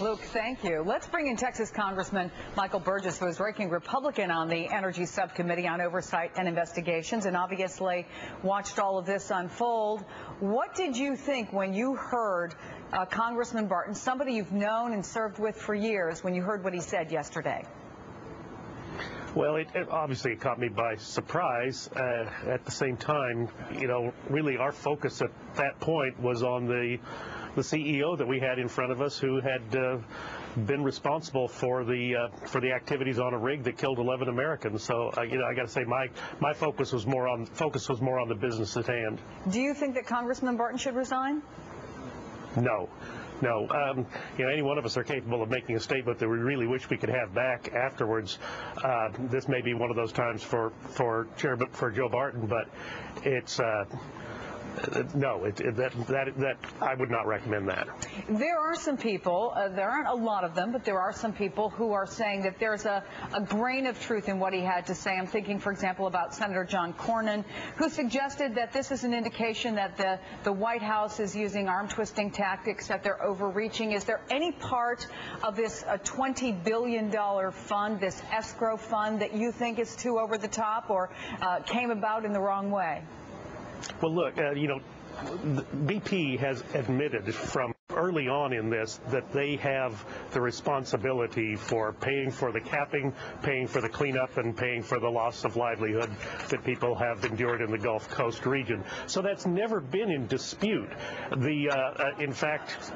Luke, thank you. Let's bring in Texas Congressman Member Burgess, who is ranking Republican on the Energy Subcommittee on Oversight and Investigations, and obviously watched all of this unfold. What did you think when you heard Congressman Barton, somebody you've known and served with for years, when you heard what he said yesterday? Well, it obviously caught me by surprise. At the same time, really our focus at that point was on the CEO that we had in front of us, who had been responsible for the activities on a rig that killed 11 Americans. So, I got to say, my focus was more on the business at hand. Do you think that Congressman Barton should resign? No. Any one of us are capable of making a statement that we really wish we could have back afterwards. This may be one of those times for Joe Barton, but it's no, that I would not recommend that. There are some people, there aren't a lot of them, but there are some people who are saying that there's a grain of truth in what he had to say. I'm thinking, for example, about Senator John Cornyn, who suggested that this is an indication that the White House is using arm-twisting tactics, that they're overreaching. Is there any part of this $20 billion fund, this escrow fund, that you think is too over the top or came about in the wrong way? Well, look, BP has admitted from early on in this that they have the responsibility for paying for the capping, paying for the cleanup, and paying for the loss of livelihood that people have endured in the Gulf Coast region. So that's never been in dispute. In fact,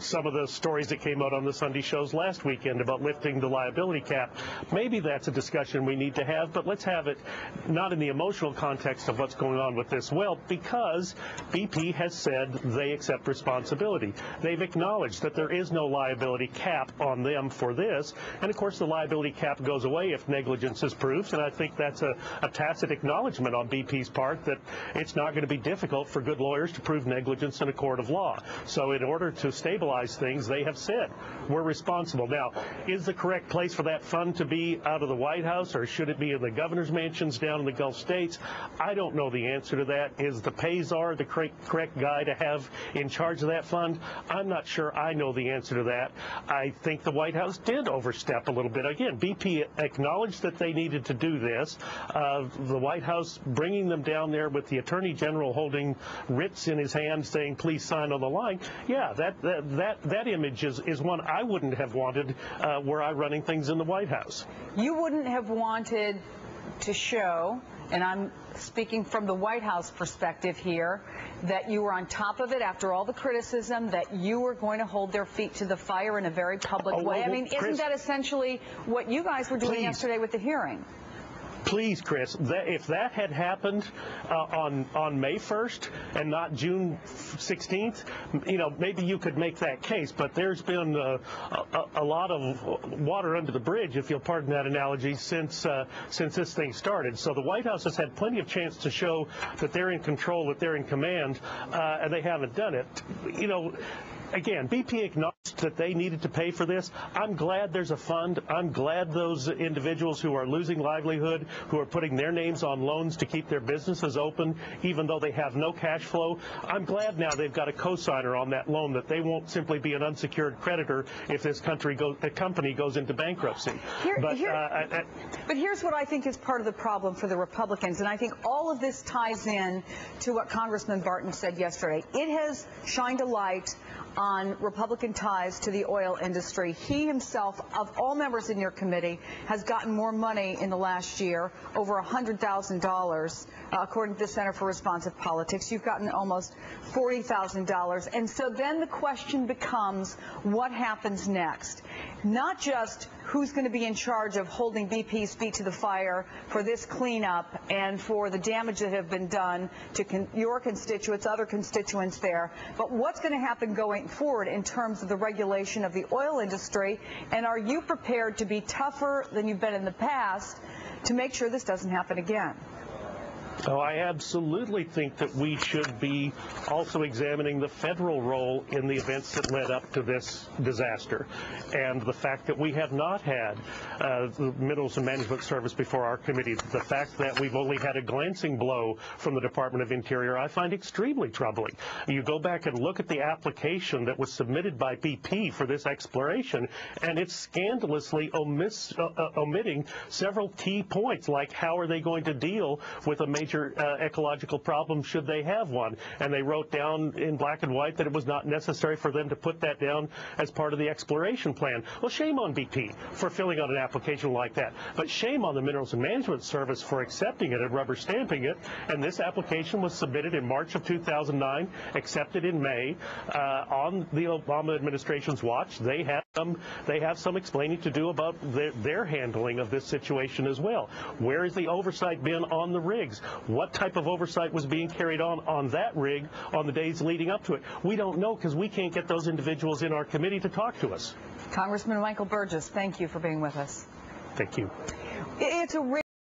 some of the stories that came out on the Sunday shows last weekend about lifting the liability cap, maybe that's a discussion we need to have, but let's have it not in the emotional context of what's going on with this well, because BP has said they accept responsibility. They've acknowledged that there is no liability cap on them for this, and of course the liability cap goes away if negligence is proved, and I think that's a tacit acknowledgement on BP's part that it's not going to be difficult for good lawyers to prove negligence in a court of law. So in order to stabilize things, they have said we're responsible. Now, is the correct place for that fund to be out of the White House, or should it be in the governor's mansions down in the Gulf states? I don't know the answer to that. Is the Payzar the correct guy to have in charge of that fund? I'm not sure I know the answer to that. I think the White House did overstep a little bit. Again, BP acknowledged that they needed to do this. The White House bringing them down there with the Attorney General holding writs in his hand saying, please sign on the line. Yeah, that image is one I wouldn't have wanted were I running things in the White House. You wouldn't have wanted to show, and I'm speaking from the White House perspective here, that you were on top of it after all the criticism, that you were going to hold their feet to the fire in a very public way. Well, I mean, Chris, isn't that essentially what you guys were doing yesterday with the hearing? Please, Chris, if that had happened on May 1st and not June 16th, maybe you could make that case. But there's been a lot of water under the bridge, if you'll pardon that analogy, since this thing started. So the White House has had plenty of chance to show that they're in control, that they're in command, and they haven't done it. Again, BP acknowledged that they needed to pay for this. I'm glad there's a fund. I'm glad those individuals who are losing livelihood, who are putting their names on loans to keep their businesses open, even though they have no cash flow, I'm glad now they've got a cosigner on that loan, that they won't simply be an unsecured creditor if this company goes into bankruptcy. But here's what I think is part of the problem for the Republicans, and I think all of this ties in to what Congressman Barton said yesterday. It has shined a light on Republican ties to the oil industry. He himself, of all members in your committee, has gotten more money in the last year, over $100,000, according to the Center for Responsive Politics. You've gotten almost $40,000. And so then the question becomes, what happens next? Not just who's going to be in charge of holding BP's feet to the fire for this cleanup and for the damage that have been done to your constituents, other constituents there, but what's going to happen going forward in terms of the regulation of the oil industry, and are you prepared to be tougher than you've been in the past to make sure this doesn't happen again? Oh, I absolutely think that we should be also examining the federal role in the events that led up to this disaster. And the fact that we have not had the Minerals and Management Service before our committee, the fact that we've only had a glancing blow from the Department of Interior, I find extremely troubling. You go back and look at the application that was submitted by BP for this exploration, and it's scandalously omitting several key points, like how are they going to deal with a major ecological problem should they have one. And they wrote down in black and white that it was not necessary for them to put that down as part of the exploration plan. Well, shame on BP for filling out an application like that. But shame on the Minerals and Management Service for accepting it and rubber stamping it. And this application was submitted in March of 2009, accepted in May. On the Obama administration's watch, they have some explaining to do about their handling of this situation as well. Where has the oversight been on the rigs? What type of oversight was being carried on that rig on the days leading up to it? We don't know because we can't get those individuals in our committee to talk to us. Congressman Michael Burgess, thank you for being with us. Thank you. It's a